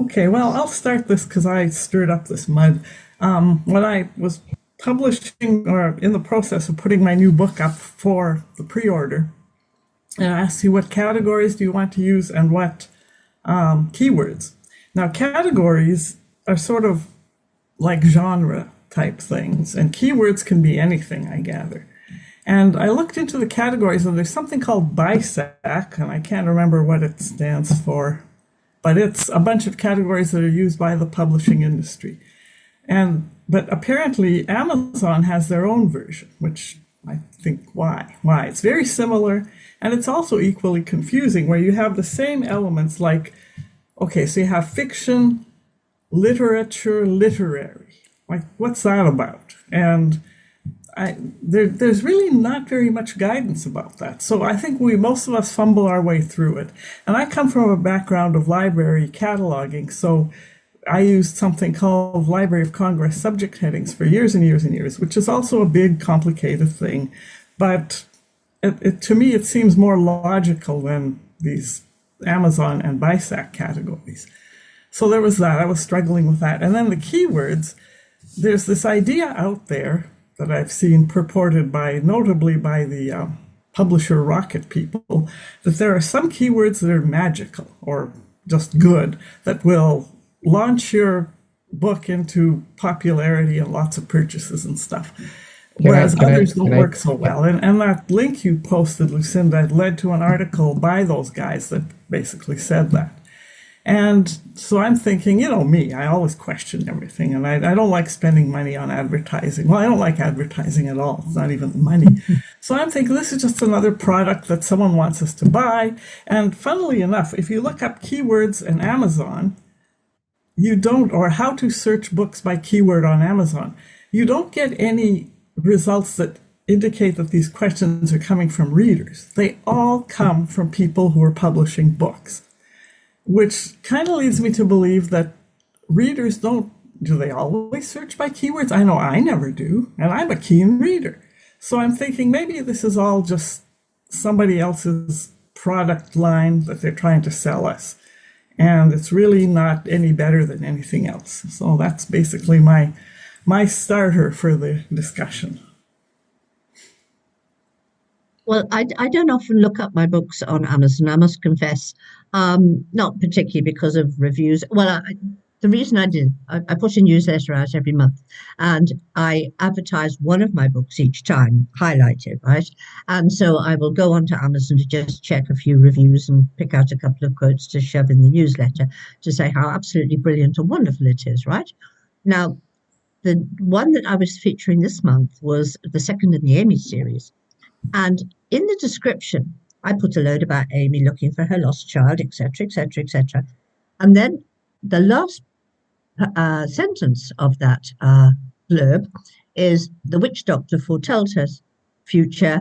Okay, well, I'll start this because I stirred up this mud. When I was publishing or in the process of putting my new book up for the pre-order, and I asked you what categories do you want to use and what keywords. Now, categories are sort of like genre type things, and keywords can be anything, I gather. And I looked into the categories, and there's something called BISAC, and I can't remember what it stands for, but it's a bunch of categories that are used by the publishing industry. But apparently Amazon has their own version, which I think why it's very similar, and it's also equally confusing, where you have the same elements like, okay, so you have fiction, literature, literary. Like, what's that about? And there's really not very much guidance about that. So I think most of us fumble our way through it. And I come from a background of library cataloging, so I used something called Library of Congress subject headings for years and years and years, which is also a big, complicated thing. But to me, it seems more logical than these Amazon and BISAC categories. So there was that. I was struggling with that. And then the keywords, there's this idea out there that I've seen purported by, notably by the publisher Rocket people, that there are some keywords that are magical or just good that will launch your book into popularity and lots of purchases and stuff. Can I, Whereas can I, others don't can I, work so well. And that link you posted, Lucinda, led to an article by those guys that basically said that. And so I'm thinking, me, I always question everything, and I don't like spending money on advertising. Well, I don't like advertising at all. It's not even money. So I'm thinking this is just another product that someone wants us to buy. And funnily enough, if you look up keywords in Amazon, you don't, or how to search books by keyword on Amazon, you don't get any results that indicate that these questions are coming from readers. They all come from people who are publishing books, which kind of leads me to believe that readers don't, do they always search by keywords? I know I never do, and I'm a keen reader. So I'm thinking maybe this is all just somebody else's product line that they're trying to sell us. And it's really not any better than anything else. So that's basically my starter for the discussion. Well, I don't often look up my books on Amazon, I must confess. Not particularly because of reviews. The reason I did, I put a newsletter out every month and I advertise one of my books each time, highlighted, right? And so I will go onto Amazon to just check a few reviews and pick out a couple of quotes to shove in the newsletter to say how absolutely brilliant and wonderful it is, right? Now, the one that I was featuring this month was the second in the Amy series. And in the description, I put a load about Amy looking for her lost child, etc., etc., etc. And then the last sentence of that blurb is the witch doctor foretells her future,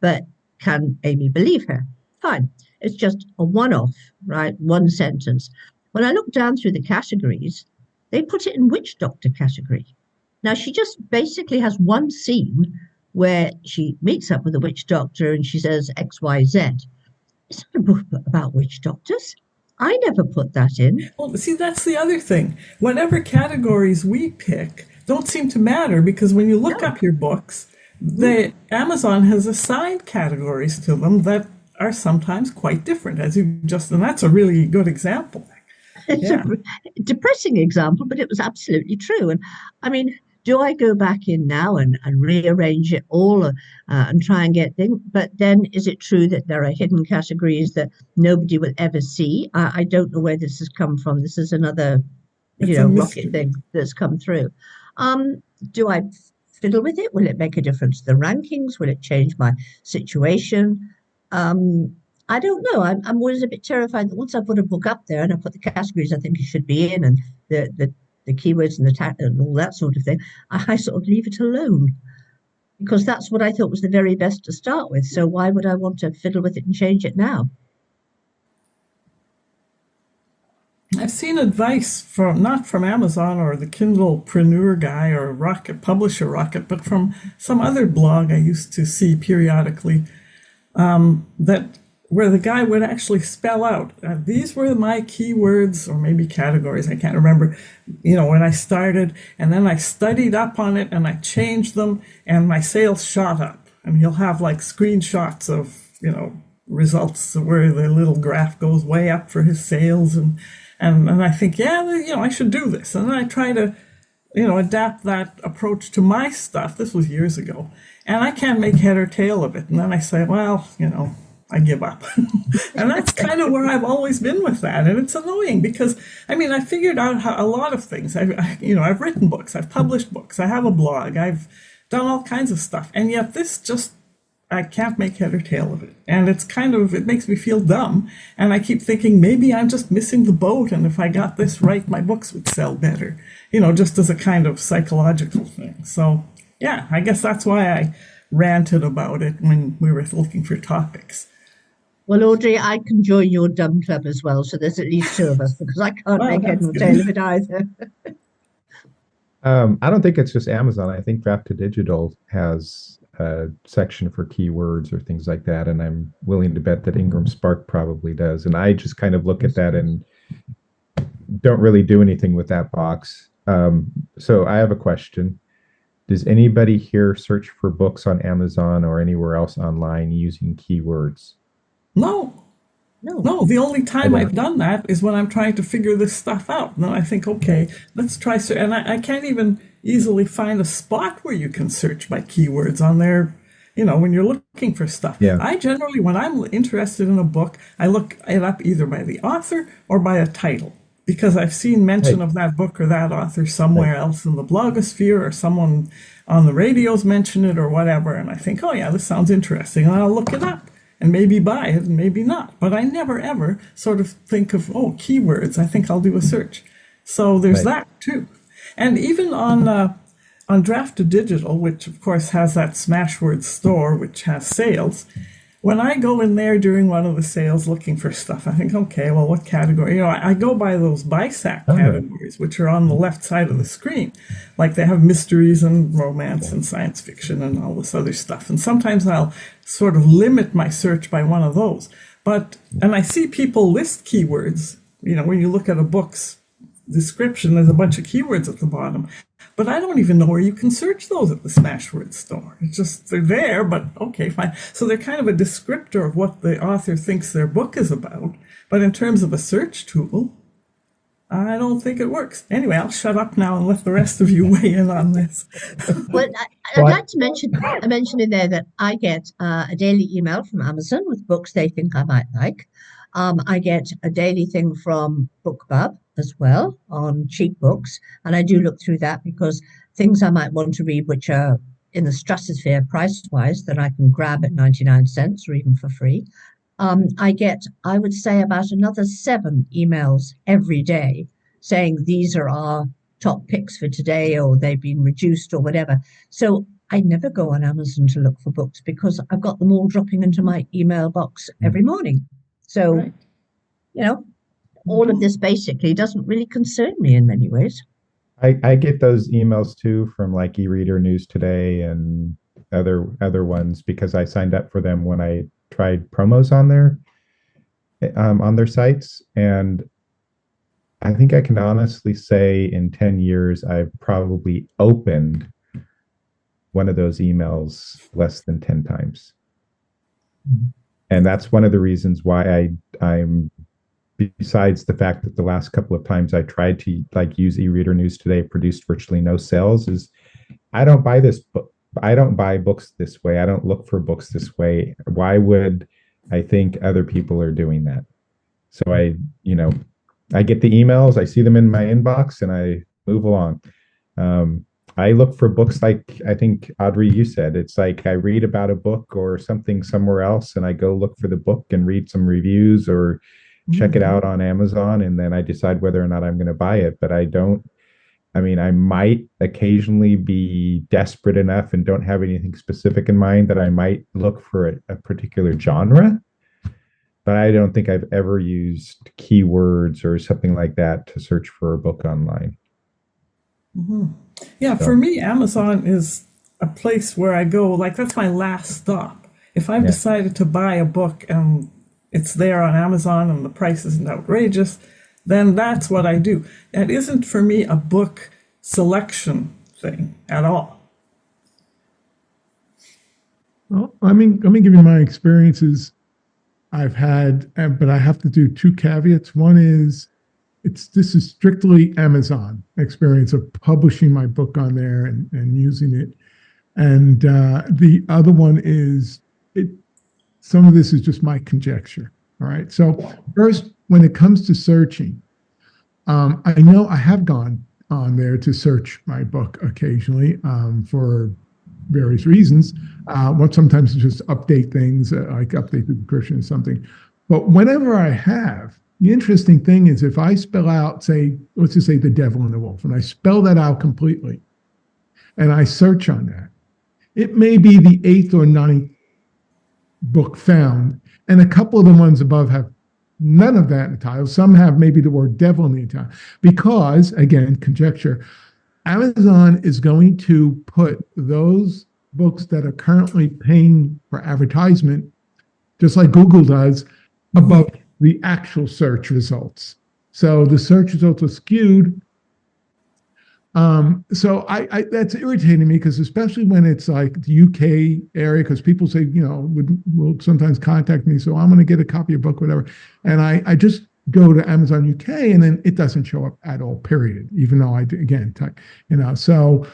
but can Amy believe her? Fine. It's just a one off, right? One sentence. When I look down through the categories, they put it in witch doctor category. Now, she just basically has one scene where she meets up with a witch doctor and she says XYZ. It's not a book about witch doctors. I never put that in. Well, see, that's the other thing. Whatever categories we pick don't seem to matter because when you look No. up your books, the Amazon has assigned categories to them that are sometimes quite different, as you just, and that's a really good example. It's a Yeah. depressing example, but it was absolutely true. And I mean, do I go back in now and rearrange it all and try and get things? But then is it true that there are hidden categories that nobody will ever see? I don't know where this has come from. This is another, It's a rocket mystery. thing that's come through. Do I fiddle with it? Will it make a difference to the rankings? Will it change my situation? I don't know. I'm always a bit terrified that once I put a book up there and I put the categories I think it should be in and the keywords and the tag and all that sort of thing, I sort of leave it alone because that's what I thought was the very best to start with. So why would I want to fiddle with it and change it now? I've seen advice from not from Amazon or the Kindlepreneur guy or Rocket Publisher Rocket, but from some other blog I used to see periodically that where the guy would actually spell out these were my keywords or maybe categories, I can't remember, when I started, and then I studied up on it and I changed them and my sales shot up. And he'll have like screenshots of results where the little graph goes way up for his sales, and I think, yeah, I should do this, and then I try to adapt that approach to my stuff. This was years ago, and I can't make head or tail of it. And then I say, well, I give up. And that's kind of where I've always been with that. And it's annoying because, I figured out a lot of things. I've written books, I've published books, I have a blog, I've done all kinds of stuff. And yet this just, I can't make head or tail of it. And it makes me feel dumb. And I keep thinking maybe I'm just missing the boat. And if I got this right, my books would sell better, just as a kind of psychological thing. So, yeah, I guess that's why I ranted about it when we were looking for topics. Well, Audrey, I can join your dumb club as well. So there's at least two of us because I can't Well, make head that's nor tail good. of it either. I don't think it's just Amazon. I think Draft to Digital has a section for keywords or things like that, and I'm willing to bet that Ingram Spark probably does. And I just kind of look at that and don't really do anything with that box. So I have a question. Does anybody here search for books on Amazon or anywhere else online using keywords? No, No. no, the only I time I've don't. done that is when I'm trying to figure this stuff out. And then I think, okay, let's try. And I can't even easily find a spot where you can search by keywords on there, when you're looking for stuff. Yeah. I generally, when I'm interested in a book, I look it up either by the author or by a title. Because I've seen mention Right. of that book or that author Right. somewhere else in the blogosphere, or someone on the radios mention it or whatever. And I think, oh, yeah, this sounds interesting. And I'll look it up and maybe buy it and maybe not. But I never ever sort of think of, oh, keywords. I think I'll do a search. So there's Right. that too. And even on Draft to Digital, which of course has that Smashwords store, which has sales, when I go in there during one of the sales looking for stuff, I think, okay, well, what category? I go by those BISAC Okay. categories, which are on the left side of the screen. Like they have mysteries and romance and science fiction and all this other stuff. And sometimes I'll sort of limit my search by one of those. And I see people list keywords, when you look at a book's description, there's a bunch of keywords at the bottom. But I don't even know where you can search those at the Smashwords store. It's just, they're there, but okay, fine. So they're kind of a descriptor of what the author thinks their book is about. But in terms of a search tool, I don't think it works. Anyway, I'll shut up now and let the rest of you weigh in on this. Well, I'd Well, like to mention in there that I get a daily email from Amazon with books they think I might like. I get a daily thing from BookBub as well on cheap books, and I do look through that because things I might want to read which are in the stratosphere price-wise that I can grab at 99 cents or even for free. I get, I would say, about another 7 emails every day saying these are our top picks for today or they've been reduced or whatever. So I never go on Amazon to look for books because I've got them all dropping into my email box every morning. So, Right. you know, all of this basically doesn't really concern me in many ways. I get those emails too from like eReader News Today and other ones because I signed up for them when I tried promos on their sites, and I think I can honestly say in 10 years I've probably opened one of those emails less than 10 times. And that's one of the reasons why I'm besides the fact that the last couple of times I tried to like use eReader News Today produced virtually no sales is I don't buy this book. I don't buy books this way. I don't look for books this way. Why would I think other people are doing that? So I get the emails, I see them in my inbox, and I move along. I look for books like I think Audrey, you said it's like I read about a book or something somewhere else, and I go look for the book and read some reviews or check it Mhm. out on Amazon, and then I decide whether or not I'm going to buy it. But I don't. I mean, I might occasionally be desperate enough and don't have anything specific in mind that I might look for a particular genre, but I don't think I've ever used keywords or something like that to search for a book online. Yeah, for So, me, Amazon is a place where I go, like, that's my last stop. If I've yeah. decided to buy a book and it's there on Amazon and the price isn't outrageous, then that's what I do. It isn't for me a book selection thing at all. Well, let me give you my experiences I've had, but I have to do two caveats. One is this is strictly Amazon experience of publishing my book on there and using it. And the other one is some of this is just my conjecture. All right. So first, when it comes to searching, I know I have gone on there to search my book occasionally for various reasons. Sometimes just update things, like update the description or something. But whenever I have, the interesting thing is if I spell out, say, let's just say The Devil and the Wolf, and I spell that out completely, and I search on that, it may be the 8th or 9th book found, and a couple of the ones above have none of that in the title. Some have maybe the word devil in the title. Because, again, conjecture, Amazon is going to put those books that are currently paying for advertisement, just like Google does, above the actual search results. So the search results are skewed. So I that's irritating me, because especially when it's like the UK area, because people say, will sometimes contact me. So I'm going to get a copy of your book, whatever. And I just go to Amazon UK, and then it doesn't show up at all, period. Even though so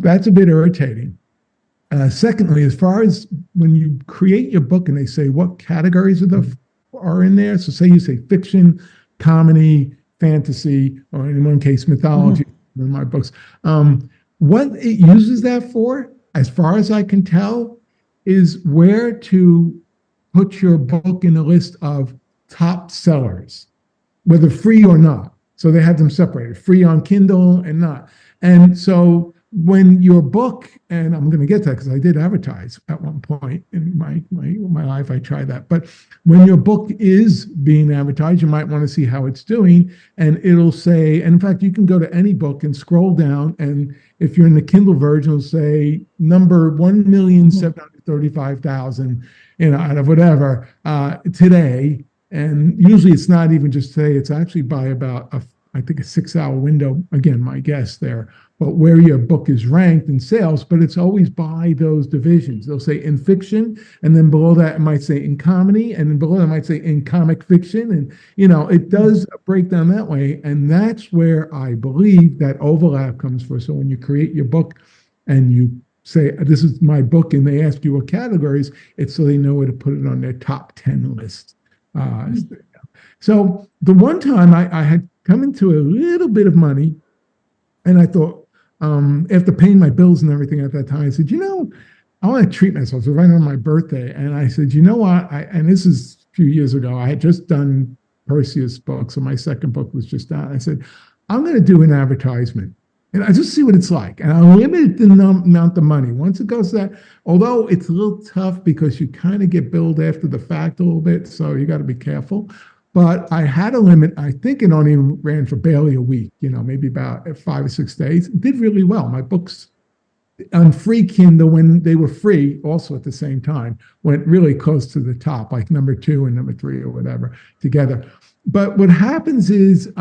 that's a bit irritating. Secondly, as far as when you create your book and they say what categories are in there. So say you say fiction, comedy, fantasy, or in one case, mythology. In my books. What it uses that for, as far as I can tell, is where to put your book in a list of top sellers, whether free or not. So they have them separated, free on Kindle and not. And so when your book, and I'm going to get that because I did advertise at one point in my life, I tried that. But when your book is being advertised, you might want to see how it's doing, and it'll say, and in fact, you can go to any book and scroll down, and if you're in the Kindle version, it'll say number 1,735,000, out of whatever today. And usually it's not even just today, it's actually by about I think a 6-hour window, again, my guess there, but where your book is ranked in sales, but it's always by those divisions. They'll say in fiction, and then below that it might say in comedy, and then below that it might say in comic fiction. And, it does break down that way. And that's where I believe that overlap comes from. So when you create your book and you say, this is my book, and they ask you what categories, it's so they know where to put it on their top 10 list. So the one time I had come into a little bit of money, and I thought, after paying my bills and everything at that time, I said, I want to treat myself. So right on my birthday, and I said, you know what? And this is a few years ago. I had just done Perseus book, so my second book was just out. I said, I'm going to do an advertisement, and I just see what it's like. And I limited the amount of money. Once it goes to that, although it's a little tough because you kind of get billed after the fact a little bit, so you got to be careful. But I had a limit. I think it only ran for barely a week, maybe about 5 or 6 days. It did really well. My books on free Kindle, when they were free, also at the same time, went really close to the top, like number 2 and number 3 or whatever together. But what happens is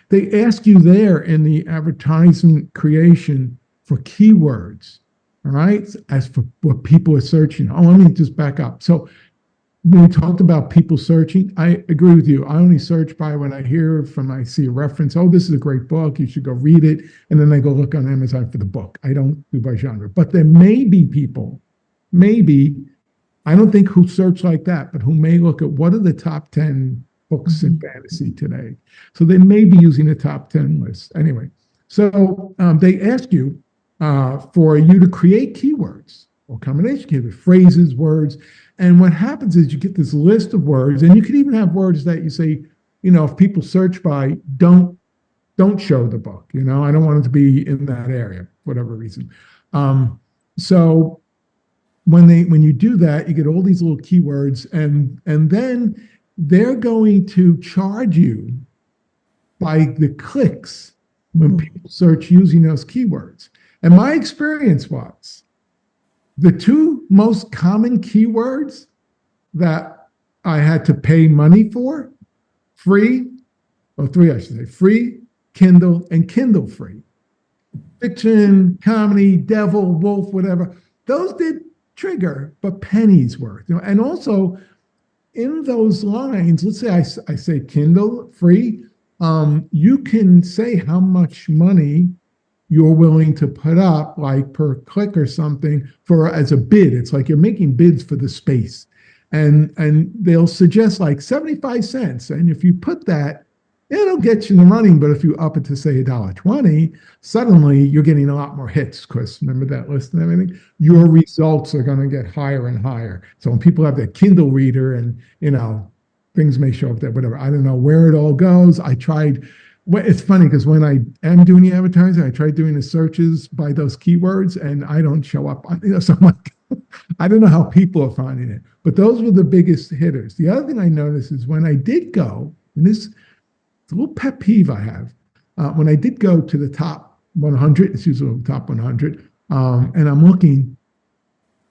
they ask you there in the advertisement creation for keywords, all right, as for what people are searching. Oh, let me just back up. So when we talked about people searching, I agree with you. I only search by when I see a reference. Oh, this is a great book. You should go read it. And then I go look on Amazon for the book. I don't do by genre. But there may be people, I don't think who search like that, but who may look at what are the top 10 books in fantasy today. So they may be using a top 10 list. Anyway, so they ask you for you to create keywords or combination keywords, phrases, words. And what happens is you get this list of words, and you can even have words that you say, if people search by, don't show the book. I don't want it to be in that area, for whatever reason. So when you do that, you get all these little keywords, and then they're going to charge you by the clicks when people search using those keywords. And my experience was the 2 most common keywords that I had to pay money for, free, or three, I should say, free, Kindle, and Kindle free. Fiction, comedy, devil, wolf, whatever. Those did trigger, but pennies worth. And also in those lines, let's say I say Kindle free, you can say how much money you're willing to put up, like per click or something, for as a bid. It's like you're making bids for the space. And they'll suggest like 75 cents. And if you put that, it'll get you in the running. But if you up it to say $1.20, suddenly you're getting a lot more hits. Chris, remember that list and everything? Your results are going to get higher and higher. So when people have their Kindle reader and, things may show up there, whatever. I don't know where it all goes. I tried. It's funny because when I am doing the advertising, I try doing the searches by those keywords and I don't show up. So I'm like, I don't know how people are finding it, but those were the biggest hitters. The other thing I noticed is when I did go, and this is a little pet peeve I have, when I did go to the top 100, it's usually the top 100, and I'm looking,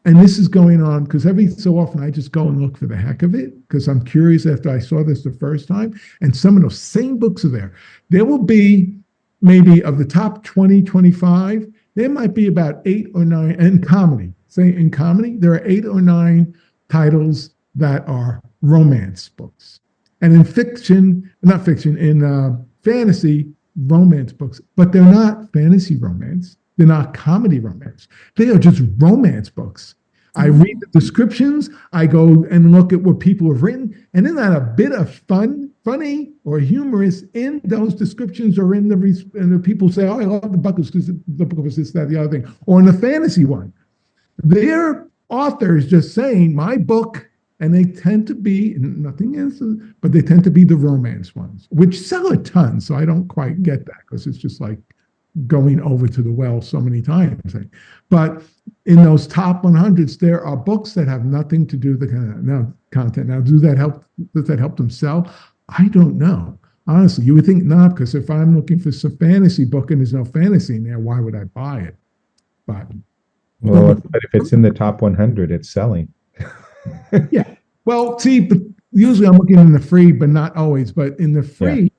and this is going on because every so often I just go and look for the heck of it because I'm curious after I saw this the first time, and some of those same books are there. There will be maybe of the top 20, 25, there might be about 8 or 9, and comedy. Say in comedy, there are 8 or 9 titles that are romance books. And in fiction, not fiction, in fantasy, romance books, but they're not fantasy romance. They're not comedy romance. They are just romance books. I read the descriptions, I go and look at what people have written, and then not a bit of funny or humorous in those descriptions or in the people say, oh, I love the book because the book was this, that, the other thing, or in the fantasy one. Their authors just saying my book, and they tend to be nothing else, but they tend to be the romance ones, which sell a ton. So I don't quite get that because it's just like going over to the well so many times. But in those top 100s, there are books that have nothing to do with the content. Now, does that help them sell? I don't know. Honestly, you would think not, because if I'm looking for some fantasy book and there's no fantasy in there, why would I buy it? But if it's in the top 100, it's selling. Yeah. Well, see, but usually I'm looking in the free, but not always. But in the free,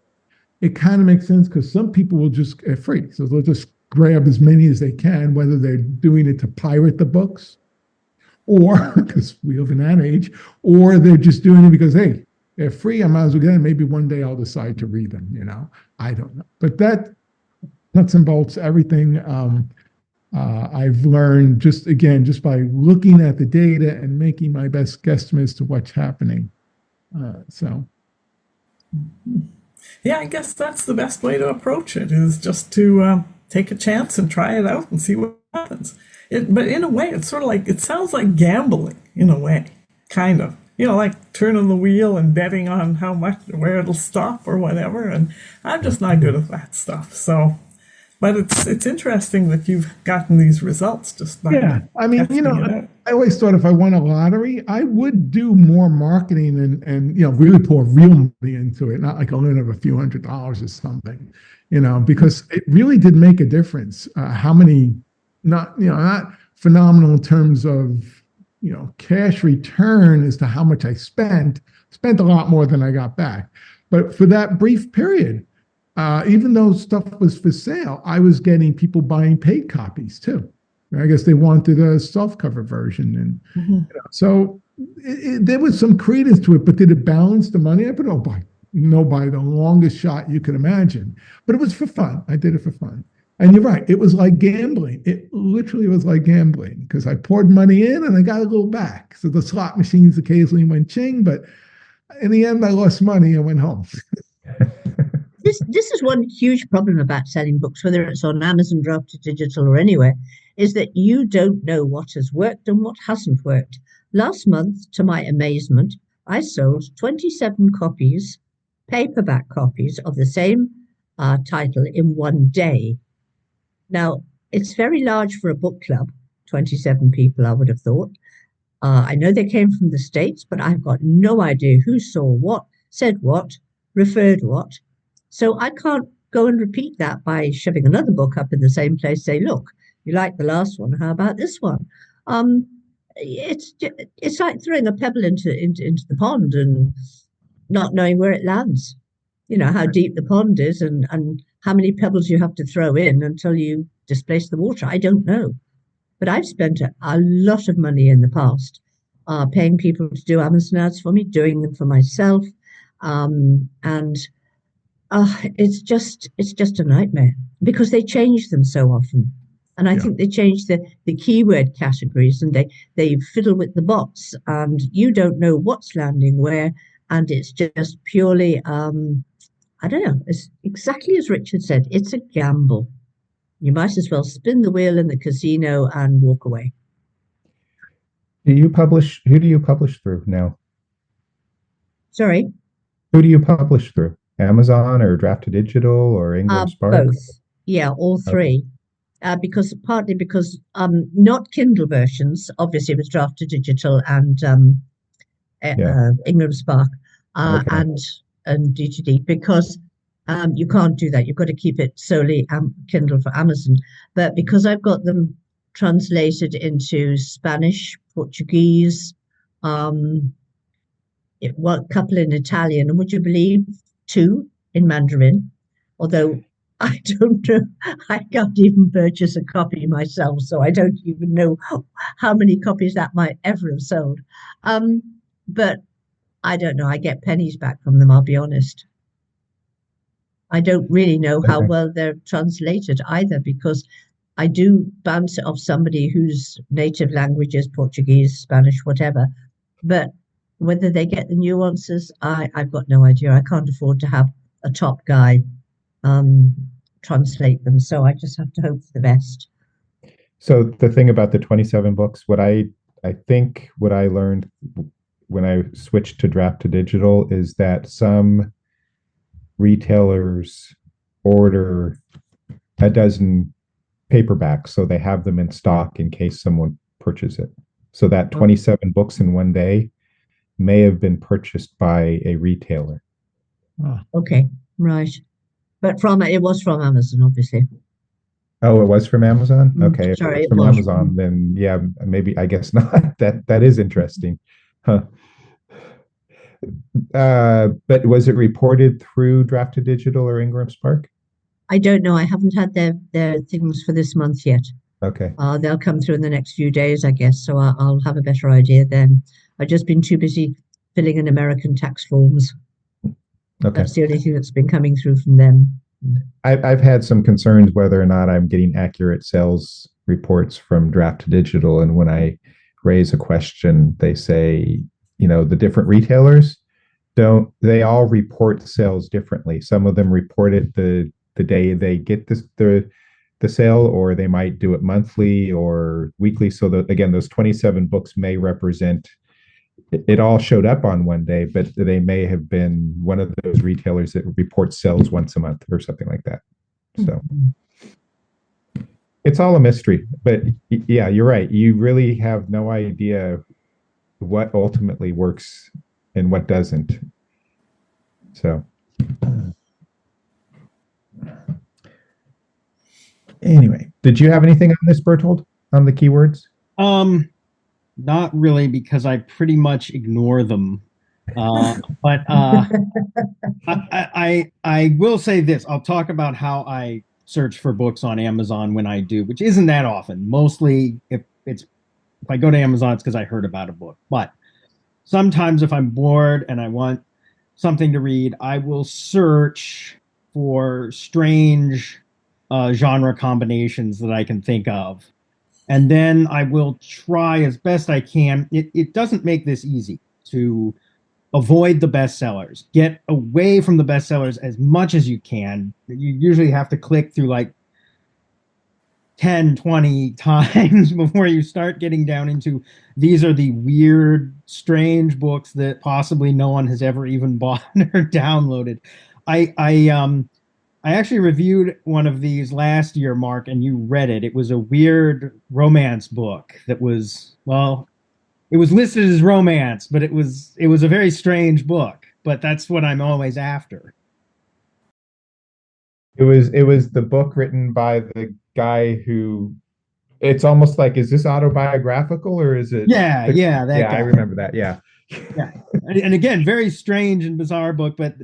it kind of makes sense because some people will just get free. So they'll just grab as many as they can, whether they're doing it to pirate the books or because we live in that age, or they're just doing it because, hey, they're free. I might as well get it. Maybe one day I'll decide to read them, I don't know. But that nuts and bolts, everything I've learned just by looking at the data and making my best guesstimates to what's happening. Yeah, I guess that's the best way to approach it, is just to take a chance and try it out and see what happens. But in a way, it's sort of like, it sounds like gambling in a way, kind of. Like turning the wheel and betting on how much, where it'll stop or whatever. And I'm just not good at that stuff. So, but it's interesting that you've gotten these results just by I mean, I always thought if I won a lottery, I would do more marketing and really pour real money into it, not like a limit of a few $100s or something, because it really did make a difference. How many, not phenomenal in terms of, cash return as to how much I spent a lot more than I got back. But for that brief period, even though stuff was for sale, I was getting people buying paid copies too. I guess they wanted a softcover version. And so there was some credence to it, but did it balance the money? I put, by the longest shot you could imagine. But it was for fun. I did it for fun. And you're right. It was like gambling. It literally was like gambling because I poured money in and I got a little back. So the slot machines occasionally went ching, but in the end, I lost money and went home. This is one huge problem about selling books, whether it's on Amazon, Drafted Digital, or anywhere, is that you don't know what has worked and what hasn't worked. Last month, to my amazement, I sold 27 copies, paperback copies of the same title in one day. Now, it's very large for a book club, 27 people, I would have thought. I know they came from the States, but I've got no idea who saw what, said what, referred what. So I can't go and repeat that by shoving another book up in the same place, say, look, you like the last one, how about this one? it's like throwing a pebble into the pond and not knowing where it lands. You know how deep the pond is and how many pebbles you have to throw in until you displace the water. I don't know, but I've spent a lot of money in the past, paying people to do Amazon ads for me, doing them for myself, and it's just a nightmare because they change them so often. And I Yeah. think they change the keyword categories and they fiddle with the bots and you don't know what's landing where. And it's just purely, I don't know, it's exactly as Richard said, it's a gamble. You might as well spin the wheel in the casino and walk away. Do you publish? Who do you publish through now? Sorry, Who do you publish through? Amazon or Draft to Digital or Ingram Spark? both. Yeah, all Okay. three. Because partly because not Kindle versions, obviously it was Draft to Digital and Yeah. Ingram Spark Okay. and DTD because you can't do that. You've got to keep it solely Kindle for Amazon. But because I've got them translated into Spanish, Portuguese, um, one couple in Italian, and would you believe two in Mandarin? Although I don't know, I can't even purchase a copy myself, so I don't even know how many copies that might ever have sold. Um, but I don't know. I get pennies back from them, I'll be honest. I don't really know how Okay. well they're translated either because I do bounce it off somebody whose native language is Portuguese, Spanish, whatever. But whether they get the nuances, I've got no idea. I can't afford to have a top guy um, translate them. So I just have to hope for the best. So the thing about the 27 books, I think what I learned when I switched to Draft to Digital is that some retailers order a dozen paperbacks, so they have them in stock in case someone purchases it. So that 27 books in one day may have been purchased by a retailer. Oh, Okay, right. But it was from Amazon, obviously. Oh, it was from Amazon? Mm, Okay, if it sorry, was it from was. Amazon, then yeah, maybe I guess not. That is interesting. Huh. But was it reported through Draft to Digital or Ingram Spark? I don't know. I haven't had their things for this month yet. Okay. They'll come through in the next few days, I guess. So I'll have a better idea then. I've just been too busy filling in American tax forms. Okay. That's the only thing that's been coming through from them. I've had some concerns whether or not I'm getting accurate sales reports from Draft to Digital. And when I raise a question, they say, the different retailers they all report sales differently. Some of them report it the day they get the sale, or they might do it monthly or weekly. So that again, those 27 books may represent it all showed up on one day, but they may have been one of those retailers that reports sales once a month or something like that. So it's all a mystery. But yeah, you're right. You really have no idea what ultimately works and what doesn't. So anyway, did you have anything on this, Bertold, on the keywords? Not really, because I pretty much ignore them. But I will say this. I'll talk about how I search for books on Amazon when I do, which isn't that often. Mostly, if I go to Amazon, it's because I heard about a book. But sometimes, if I'm bored and I want something to read, I will search for strange genre combinations that I can think of. And then I will try as best I can. It doesn't make this easy to avoid the bestsellers. Get away from the bestsellers as much as you can. You usually have to click through like 10, 20 times before you start getting down into these are the weird, strange books that possibly no one has ever even bought or downloaded. I actually reviewed one of these last year, Mark, and you read it. It was a weird romance book that was, well, it was listed as romance, but it was a very strange book. But that's what I'm always after. It was the book written by the guy who It's almost like, is this autobiographical or is it? Yeah, yeah, that Yeah, I guy. remember that. Yeah. Yeah. And again, very strange and bizarre book, but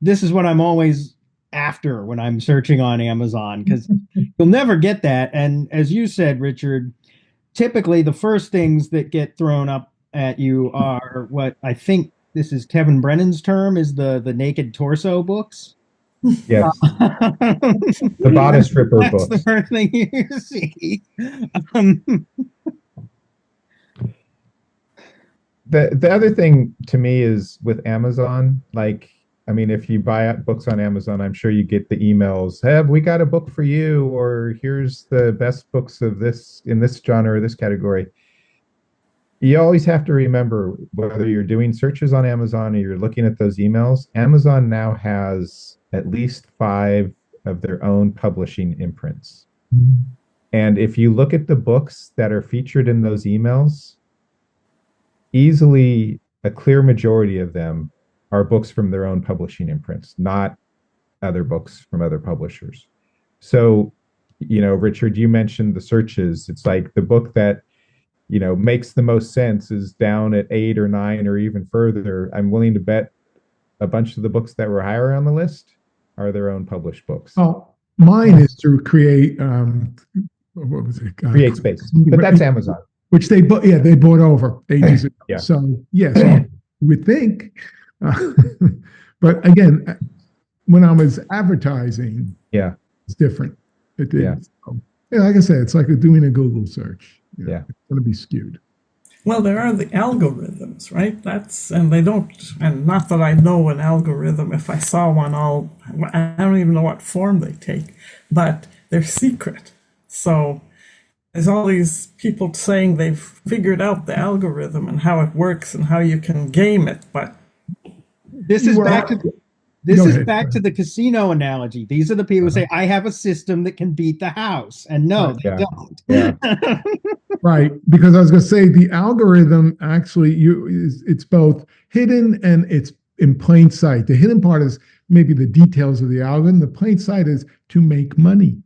this is what I'm always after when I'm searching on Amazon because you'll never get that. And as you said, Richard, typically the first things that get thrown up at you are what I think this is Kevin Brennan's term is the naked torso books. Yes. The The bodice stripper That's books. the first thing you see. Um, The other thing to me is with Amazon, like, I mean, if you buy books on Amazon, I'm sure you get the emails, have we got a book for you, or here's the best books of this in this genre or this category. You always have to remember whether you're doing searches on Amazon or you're looking at those emails, Amazon now has at least 5 of their own publishing imprints. And if you look at the books that are featured in those emails, easily a clear majority of them are books from their own publishing imprints, not other books from other publishers. So, Richard, you mentioned the searches. It's like the book that, makes the most sense is down at 8 or 9 or even further. I'm willing to bet a bunch of the books that were higher on the list are their own published books. Oh, mine is to create, what was it? Create space. But that's Amazon. Which they bought over ages ago. Yeah. So yes, you would think, but again, when I was advertising, Yeah. it's different. It did. Yeah. So, like I said, it's like doing a Google search. Yeah. It's going to be skewed. Well, there are the algorithms, right? And they don't, and not that I know an algorithm. If I saw one, I don't even know what form they take, but they're secret. So there's all these people saying they've figured out the algorithm and how it works and how you can game it, but this is Well, back to Go ahead. back to the casino analogy. These are the people who say, I have a system that can beat the house. And no, they Yeah. don't. Yeah. Right, because I was going to say the algorithm actually it's both hidden and it's in plain sight. The hidden part is maybe the details of the algorithm. The plain sight is to make money.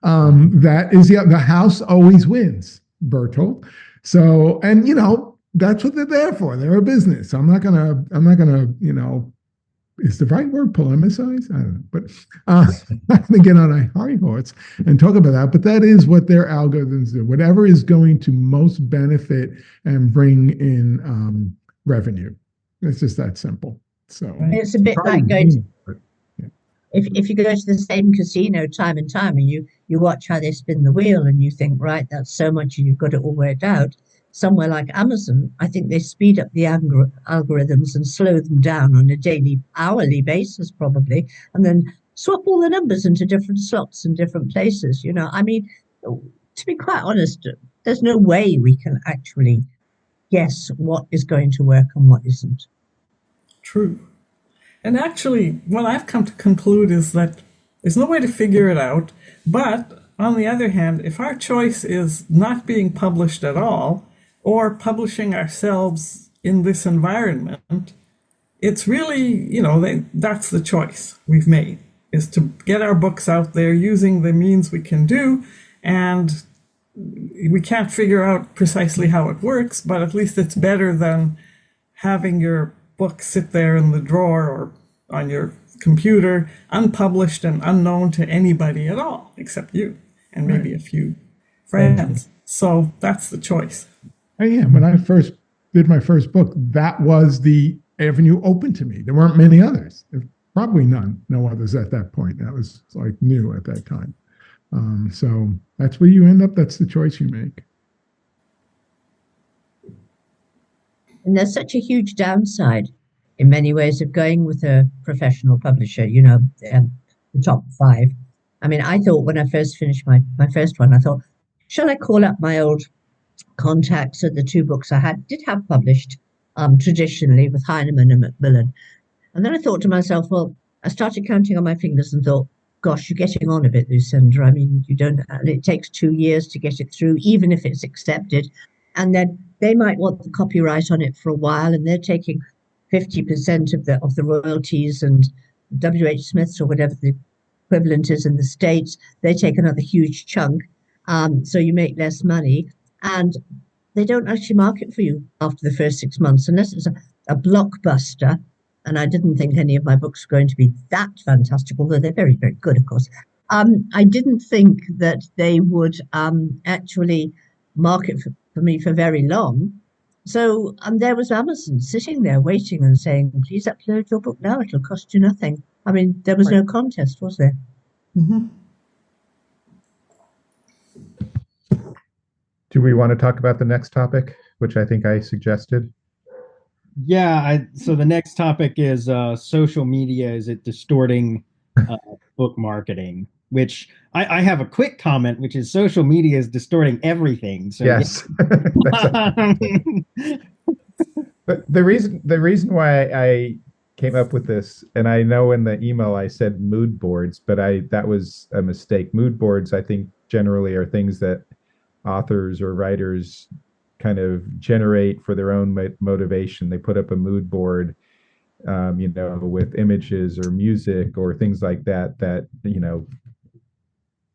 That is the house always wins, Bertolt. So, and that's what they're there for. They're a business. I'm not gonna, is the right word polemicize? I don't know, but I'm going to get on a high horse and talk about that. But that is what their algorithms do. Whatever is going to most benefit and bring in revenue. It's just that simple. So It's a bit like going to, if you go to the same casino time and time and you watch how they spin the wheel and you think, right, that's so much and you've got it all worked out. Somewhere like Amazon, I think they speed up the algorithms and slow them down on a daily, hourly basis, probably, and then swap all the numbers into different slots in different places. I mean, to be quite honest, there's no way we can actually guess what is going to work and what isn't. true. And actually, what I've come to conclude is that there's no way to figure it out. But on the other hand, if our choice is not being published at all, or publishing ourselves in this environment, it's really, that's the choice we've made, is to get our books out there using the means we can do. And we can't figure out precisely how it works, but at least it's better than having your book sit there in the drawer or on your computer, unpublished and unknown to anybody at all, except you and maybe a few friends. So that's the choice. And yeah, when I first did my first book, that was the avenue open to me. There weren't many others. Probably no others at that point. That was like new at that time. So that's where you end up. That's the choice you make. And there's such a huge downside in many ways of going with a professional publisher, the top 5. I mean, I thought when I first finished my first one, I thought, shall I call up my old contacts at the 2 books I did have published traditionally with Heinemann and Macmillan. And then I thought to myself, well, I started counting on my fingers and thought, gosh, you're getting on a bit, Lucinda. I mean, it takes 2 years to get it through, even if it's accepted. And then they might want the copyright on it for a while, and they're taking 50% of the royalties, and W.H. Smith's or whatever the equivalent is in the States, they take another huge chunk. So you make less money, and they don't actually market for you after the first 6 months unless it's a blockbuster. And I didn't think any of my books were going to be that fantastic, although they're very, very good, of course. I didn't think that they would actually market for me for very long. So there was Amazon sitting there waiting and saying, please upload your book now, it'll cost you nothing. I mean, there was no contest, was there? Mm-hmm. Do we want to talk about the next topic, which I think I suggested? Yeah. So the next topic is social media. Is it distorting book marketing? Which I have a quick comment, which is social media is distorting everything. So Yes. yeah. But the reason why I came up with this, and I know in the email I said mood boards, but that was a mistake. Mood boards, I think, generally are things that authors or writers kind of generate for their own motivation. They put up a mood board, with images or music or things like that,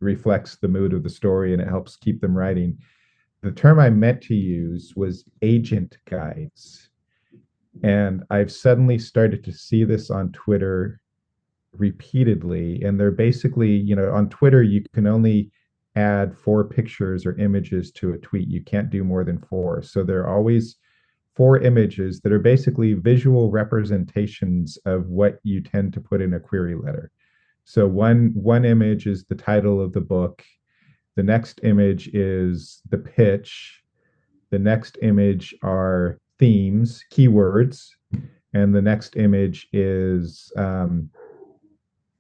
reflects the mood of the story and it helps keep them writing. The term I meant to use was agent guides. And I've suddenly started to see this on Twitter repeatedly. And they're basically, on Twitter, you can only add 4 pictures or images to a tweet. You can't do more than 4. So there are always 4 images that are basically visual representations of what you tend to put in a query letter. So one image is the title of the book. The next image is the pitch. The next image are themes, keywords. And the next image is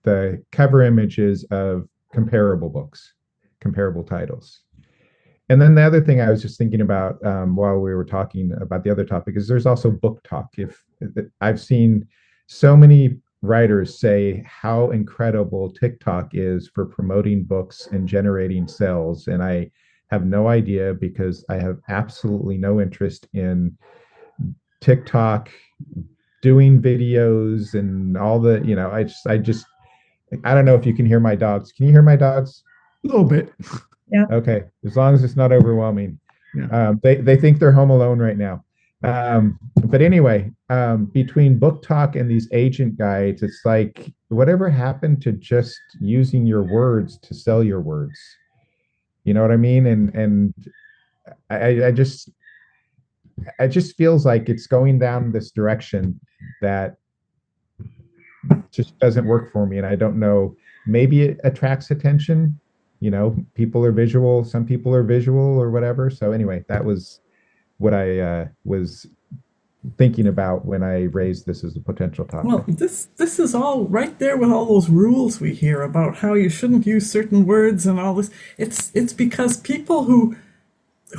the cover images of comparable books, comparable titles. And then the other thing I was just thinking about while we were talking about the other topic is there's also book talk. If I've seen so many writers say how incredible TikTok is for promoting books and generating sales, and I have no idea because I have absolutely no interest in TikTok doing videos and all the, I don't know if you can hear my dogs. Can you hear my dogs? A little bit. Okay, as long as it's not overwhelming. Yeah. They think they're home alone right now. But anyway, between book talk and these agent guides, it's like whatever happened to just using your words to sell your words? You know what I mean? And I just it just feels like it's going down this direction that just doesn't work for me. And I don't know, maybe it attracts attention. People are visual, some people are visual or whatever. So anyway, that was what I was thinking about when I raised this as a potential topic. Well, this is all right there with all those rules we hear about how you shouldn't use certain words and all this. It's because people who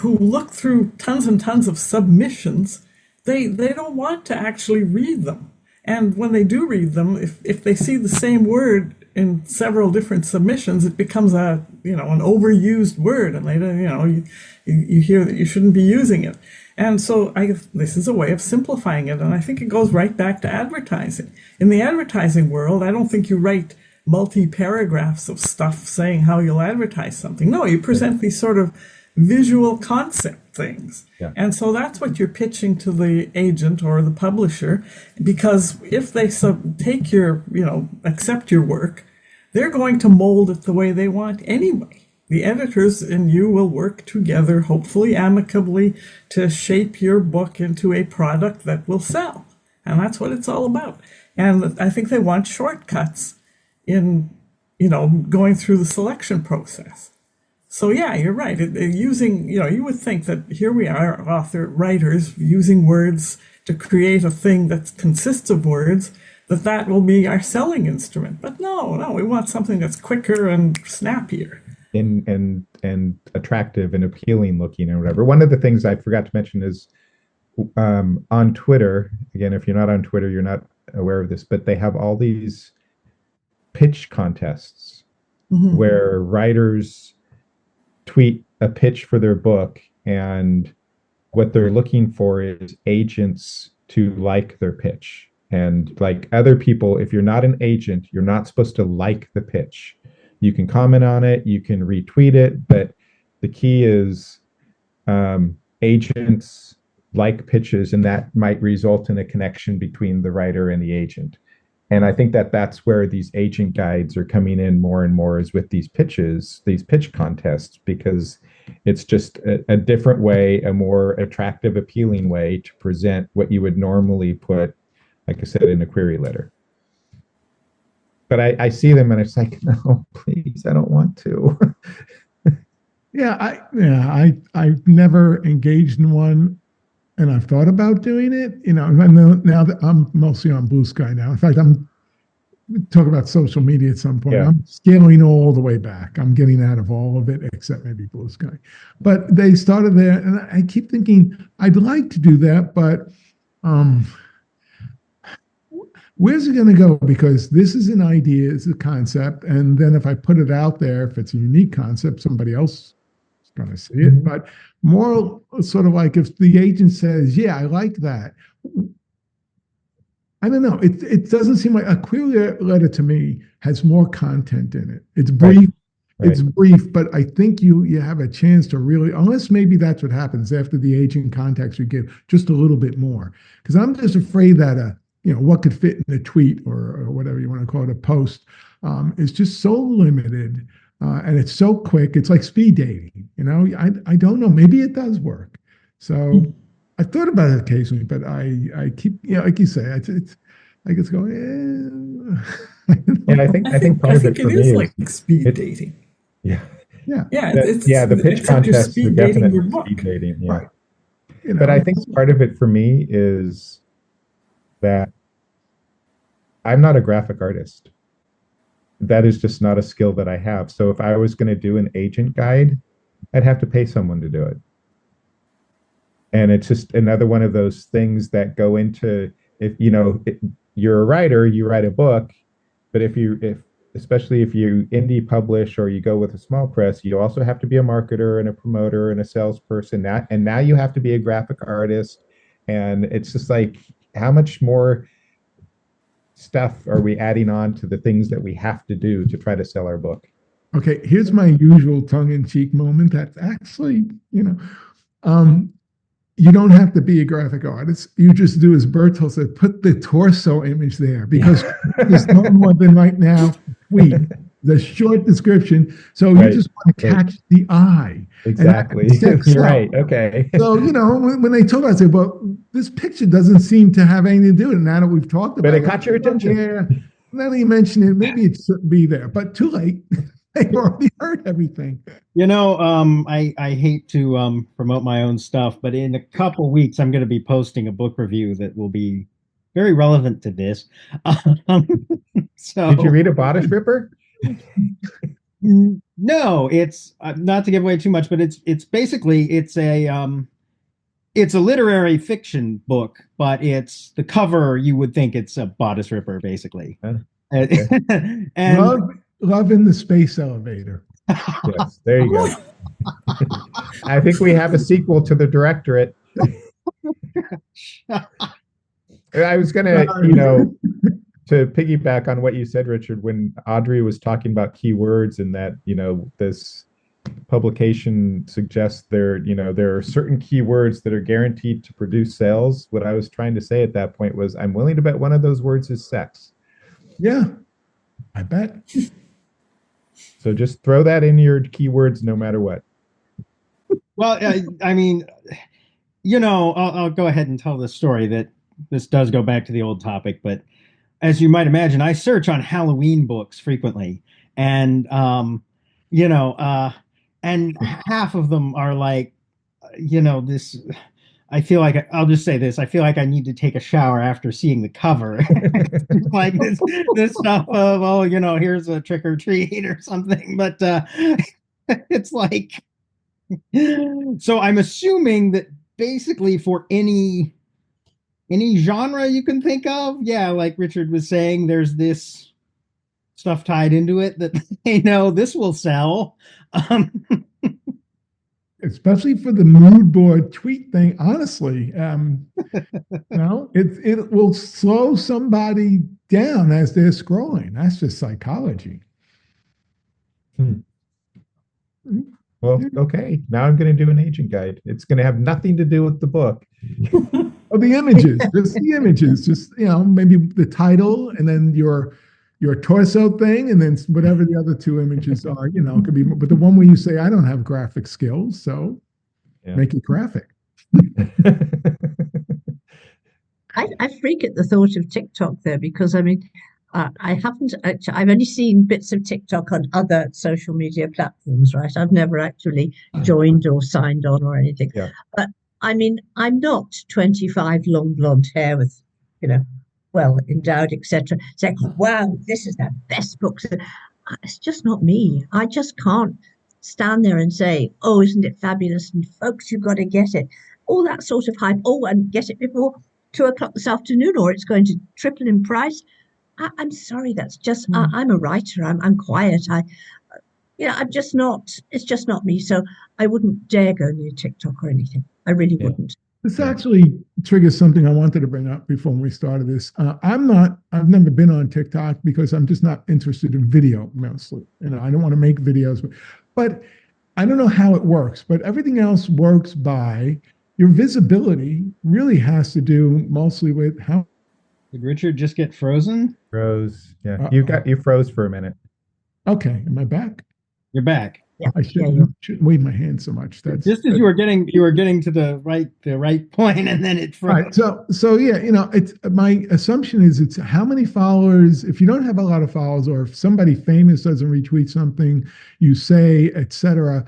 look through tons and tons of submissions, they don't want to actually read them. And when they do read them, if they see the same word in several different submissions, it becomes an overused word, and you hear that you shouldn't be using it. And so this is a way of simplifying it, and I think it goes right back to advertising. In the advertising world, I don't think you write multi-paragraphs of stuff saying how you'll advertise something. No, you present these sort of visual concept things. Yeah. And so that's what you're pitching to the agent or the publisher, because if they take accept your work, they're going to mold it the way they want anyway. The editors and you will work together, hopefully amicably, to shape your book into a product that will sell. And that's what it's all about. And I think they want shortcuts in, going through the selection process. So yeah, you're right. You would think that here we are, writers, using words to create a thing that consists of words, that will be our selling instrument. But no, we want something that's quicker and snappier. And attractive and appealing looking and whatever. One of the things I forgot to mention is on Twitter, again, if you're not on Twitter, you're not aware of this, but they have all these pitch contests where writers tweet a pitch for their book, and what they're looking for is agents to like their pitch. And like other people, if you're not an agent, you're not supposed to like the pitch. You can comment on it, you can retweet it, but The key is agents like pitches, and that might result in a connection between the writer and the agent. And I think that that's where these agent guides are coming in more and more, is with these pitches, these pitch contests, because it's just a different way, a more attractive, appealing way to present what you would normally put, like I said, in a query letter. But I see them and it's like, no, please, I don't want to. I've never engaged in one, and I've thought about doing it. You know, I know now that I'm mostly on Blue Sky now. In fact, I'm talk about social media at some point. Yeah. I'm scaling all the way back. I'm getting out of all of it except maybe Blue Sky. But they started there, and I keep thinking I'd like to do that, but where's it going to go? Because this is an idea, it's a concept, and then if I put it out there, if it's a unique concept, somebody else is going to see it. But more sort of like if the agent says, "Yeah, I like that." I don't know. It doesn't seem like a query letter to me has more content in it. It's brief. Right. It's brief, but I think you have a chance to really, unless maybe that's what happens after the agent contacts you, give just a little bit more. Because I'm just afraid that what could fit in a tweet or whatever you want to call it, a post, is just so limited, and it's so quick. It's like speed dating. I don't know. Maybe it does work. So I thought about it occasionally, but I keep, like you say, it's like it's going. And I think part of it for it me is is like speed dating. Yeah. Yeah, The pitch except you're contests are speed dating definitely your book. speed dating. Yeah. Right. But I think part of it for me is that I'm not a graphic artist. That is just not a skill that I have. So if I was going to do an agent guide, I'd have to pay someone to do it. And it's just another one of those things that go into, if you're a writer, you write a book, but especially if you indie publish or you go with a small press, you also have to be a marketer and a promoter and a salesperson. And now you have to be a graphic artist. And it's just like, how much more stuff are we adding on to the things that we have to do to try to sell our book? Okay, here's my usual tongue-in-cheek moment. That's actually, you don't have to be a graphic artist. You just do as Bertolt said, put the torso image there, because there's no more than right now tweet the short description. So you just want to catch the eye. Exactly. You're right. Okay. So, when they told us, I said, well, this picture doesn't seem to have anything to do with it now that we've talked about it. But it caught your attention. Yeah. Now that you mention it, maybe it shouldn't be there, but too late. They've already heard everything. I hate to promote my own stuff, but in a couple weeks, I'm going to be posting a book review that will be very relevant to this. So, did you read A Bodice Ripper? No, it's not to give away too much, but it's basically it's a literary fiction book, but it's the cover. You would think it's a bodice ripper, basically. Okay. And love in the space elevator. Yes, there you go. I think we have a sequel to The Directorate. I was gonna, to piggyback on what you said, Richard, when Audrey was talking about keywords and that, this publication suggests there are certain keywords that are guaranteed to produce sales. What I was trying to say at that point was, I'm willing to bet one of those words is sex. Yeah, I bet. So just throw that in your keywords no matter what. Well, I mean, I'll go ahead and tell the story that this does go back to the old topic, but as you might imagine, I search on Halloween books frequently, and and half of them are like, this. I feel like I'll just say this. I feel like I need to take a shower after seeing the cover, like this stuff of here's a trick or treat or something. But it's like, so I'm assuming that basically for any genre you can think of, like Richard was saying, there's this stuff tied into it that they know this will sell. Especially for the mood board tweet thing, honestly, it will slow somebody down as they're scrolling. That's just psychology. Well, Well, okay. Now I'm going to do an agent guide. It's going to have nothing to do with the book. Oh, the images, just the images, just maybe the title and then your torso thing, and then whatever the other two images are. It could be, but the one where you say I don't have graphic skills, so Yeah. make it graphic. I freak at the thought of TikTok there because I mean, I haven't actually, I've only seen bits of TikTok on other social media platforms, right? I've never actually joined or signed on or anything. Yeah. But I mean, I'm not 25, long blonde hair with, well endowed, etc. Saying, wow, this is the best book. It's just not me. I just can't stand there and say, oh, isn't it fabulous? And folks, you've got to get it. All that sort of hype. Oh, and get it before 2 o'clock this afternoon, or it's going to triple in price. I'm sorry, that's just I'm a writer. I'm quiet. I'm just not. It's just not me. So I wouldn't dare go near TikTok or anything. I really wouldn't. This actually triggers something I wanted to bring up before we started this. I've never been on TikTok because I'm just not interested in video mostly. I don't want to make videos, but I don't know how it works. But everything else works by your visibility. Really has to do mostly with how. Did Richard just get frozen? Froze. Yeah. Uh-oh. You froze for a minute. Okay, am I back? You're back. Yeah, I shouldn't wave my hand so much. That's Just as you were getting to the right point, and then it froze. right. So yeah, it's my assumption is it's how many followers. If you don't have a lot of followers, or if somebody famous doesn't retweet something you say, etc.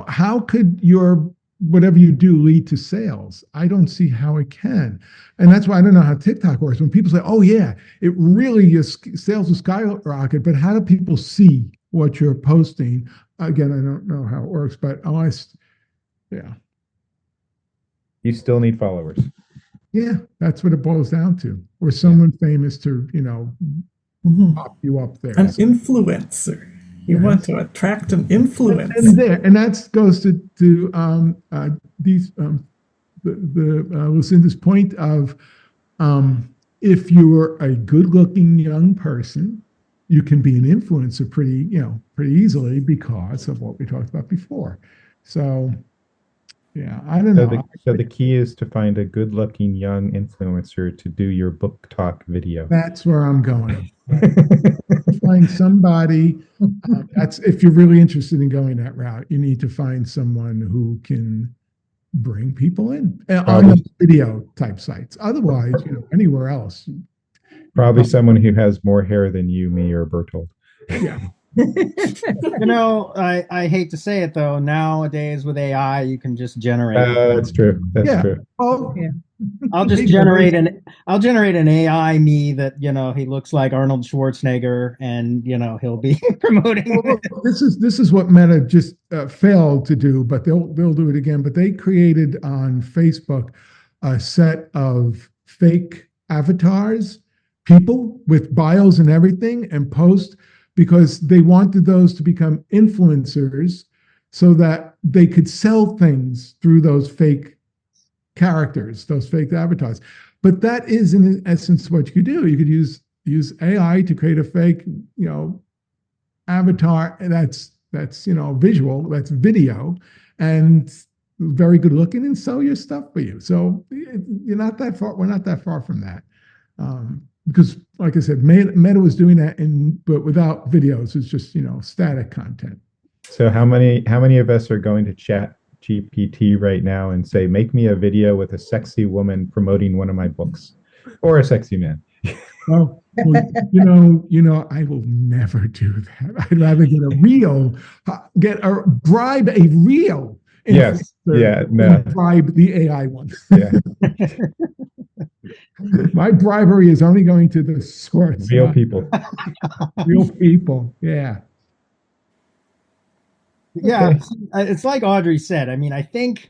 How could your whatever you do lead to sales? I don't see how it can, and that's why I don't know how TikTok works. When people say, "Oh yeah, it really is sales will skyrocket," but how do people see what you're posting? Again, I don't know how it works, but yeah. You still need followers. Yeah, that's what it boils down to. Or someone famous to, pop you up there. An influencer. You want to attract an influencer. And that goes to Lucinda's point of if you're a good-looking young person, you can be an influencer pretty easily because of what we talked about before. So, yeah, I don't know. So the key is to find a good-looking young influencer to do your book talk video. That's where I'm going. Find somebody. That's if you're really interested in going that route. You need to find someone who can bring people in on the video type sites. Otherwise, anywhere else. Probably someone who has more hair than you, me, or Bertold. Yeah. I hate to say it though. Nowadays with AI, you can just generate. That's true. That's true. Oh, Yeah. I'll generate an AI me that he looks like Arnold Schwarzenegger, and he'll be promoting. This is what Meta just failed to do, but they'll do it again. But they created on Facebook a set of fake avatars, people with bios and everything, and post because they wanted those to become influencers so that they could sell things through those fake characters, those fake avatars. But that is in essence what you could do. You could use AI to create a fake, avatar that's visual, that's video, and very good looking, and sell your stuff for you. So you're not that far. We're not that far from that. Because, like I said, Meta was doing that, but without videos. It's just static content. So how many of us are going to Chat GPT right now and say, make me a video with a sexy woman promoting one of my books, or a sexy man? Well, I will never do that. I'd rather bribe a real. Yes. Yeah. No. Bribe the AI one. Yeah. My bribery is only going to the source. Real people. Real people. Yeah. Yeah. It's like Audrey said. I mean, I think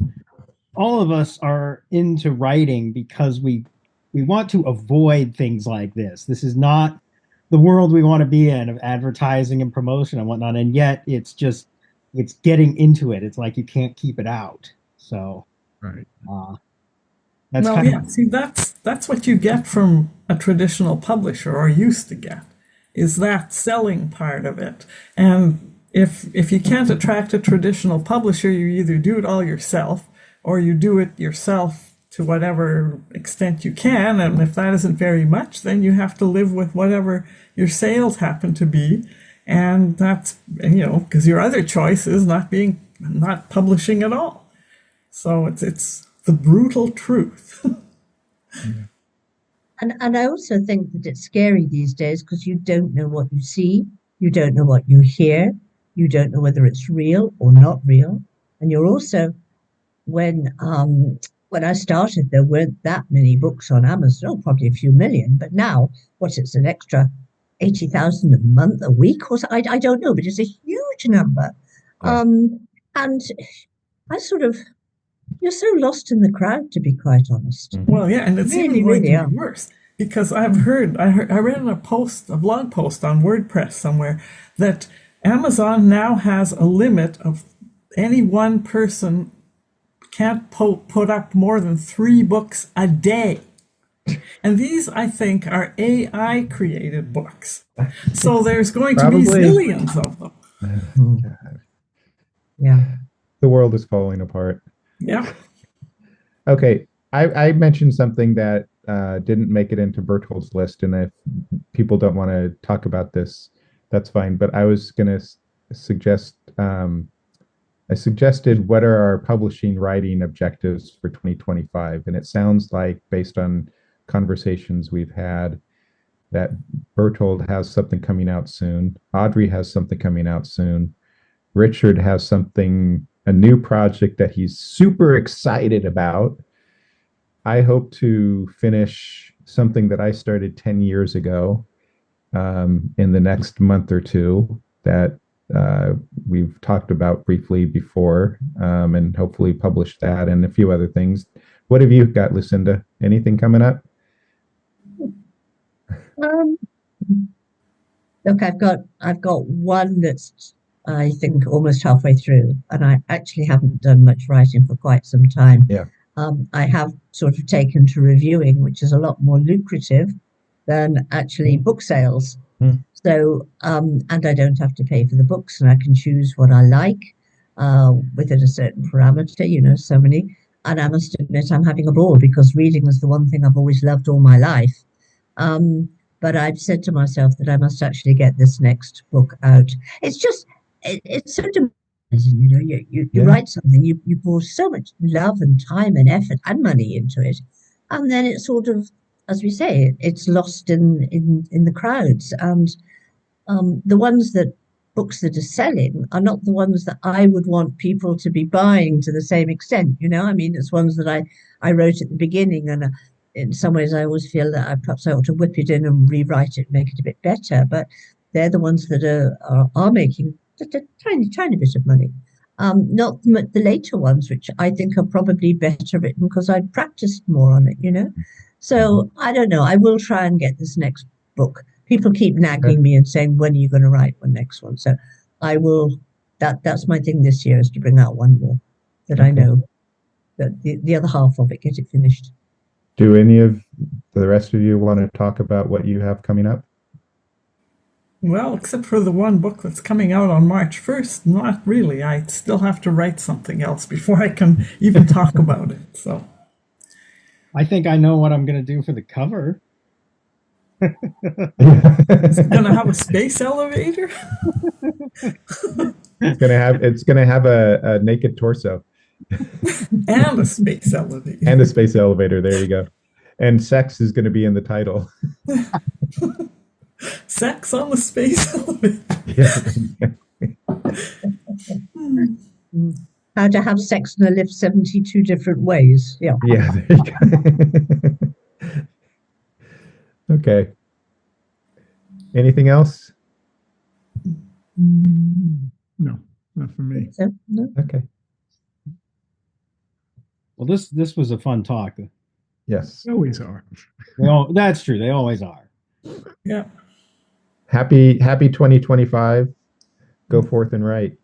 all of us are into writing because we want to avoid things like this. This is not the world we want to be in, of advertising and promotion and whatnot. And yet it's getting into it. It's like you can't keep it out. So, right. See, that's what you get from a traditional publisher, or used to get, is that selling part of it. And if you can't attract a traditional publisher, you either do it all yourself or you do it yourself to whatever extent you can. And if that isn't very much, then you have to live with whatever your sales happen to be. And that's, because your other choice is not publishing at all. So it's the brutal truth. And I also think that it's scary these days because you don't know what you see, you don't know what you hear, you don't know whether it's real or not real. And you're also, when I started, there weren't that many books on Amazon, probably a few million, but now, it's an extra 80,000 a month, a week, or so, I don't know, but it's a huge number. Yeah. And I you're so lost in the crowd, to be quite honest. Well, yeah, and it's Really, even going really to be worse because I read in a blog post on WordPress somewhere that Amazon now has a limit of any one person can't put up more than 3 books a day. And these, I think, are AI created books. So there's going to be Probably. zillions of them. God, Yeah. the world is falling apart. Yeah. Okay, I mentioned something that didn't make it into Berthold's list, and if people don't want to talk about this, that's fine. But I was going to suggest, I suggested what are our publishing writing objectives for 2025, and it sounds like, based on conversations we've had, that Berthold has something coming out soon. Audrey has something coming out soon. Richard has a new project that he's super excited about. I hope to finish something that I started 10 years ago in the next month or two that we've talked about briefly before, and hopefully publish that and a few other things. What have you got, Lucinda? Anything coming up? Look, I've got one that's, I think, almost halfway through, and I actually haven't done much writing for quite some time. Yeah. I have sort of taken to reviewing, which is a lot more lucrative than actually book sales. So, and I don't have to pay for the books, and I can choose what I like within a certain parameter, so many. And I must admit, I'm having a ball because reading is the one thing I've always loved all my life. But I've said to myself that I must actually get this next book out. It's just, it's so demanding, you write something, you pour so much love and time and effort and money into it, and then it's sort of, as we say, it's lost in the crowds. And the books that are selling are not the ones that I would want people to be buying to the same extent. I mean, it's ones that I wrote at the beginning, and in some ways I always feel that perhaps I ought to whip it in and rewrite it, make it a bit better. But they're the ones that are making just a tiny bit of money. Not the later ones, which I think are probably better written because I'd practiced more on it, So I don't know. I will try and get this next book. People keep nagging me and saying, when are you going to write one next one? So I will, that's my thing this year, is to bring out one more that I know that the other half of it, get it finished. Do any of the rest of you want to talk about what you have coming up? Well, except for the one book that's coming out on March 1st, not really. I still have to write something else before I can even talk about it. So I think I know what I'm going to do for the cover. it's going to have a space elevator. It's gonna have a naked torso And a space elevator. and a space elevator. There you go. And sex is going to be in the title. Sex on the space elevator. Yeah. How to have sex in a lift 72 different ways. Yeah. Yeah. There you go. Okay. Anything else? No, not for me. So, no. Okay. Well, this was a fun talk. Yes. They always are. That's true. They always are. Yeah. Happy 2025. Go forth and write.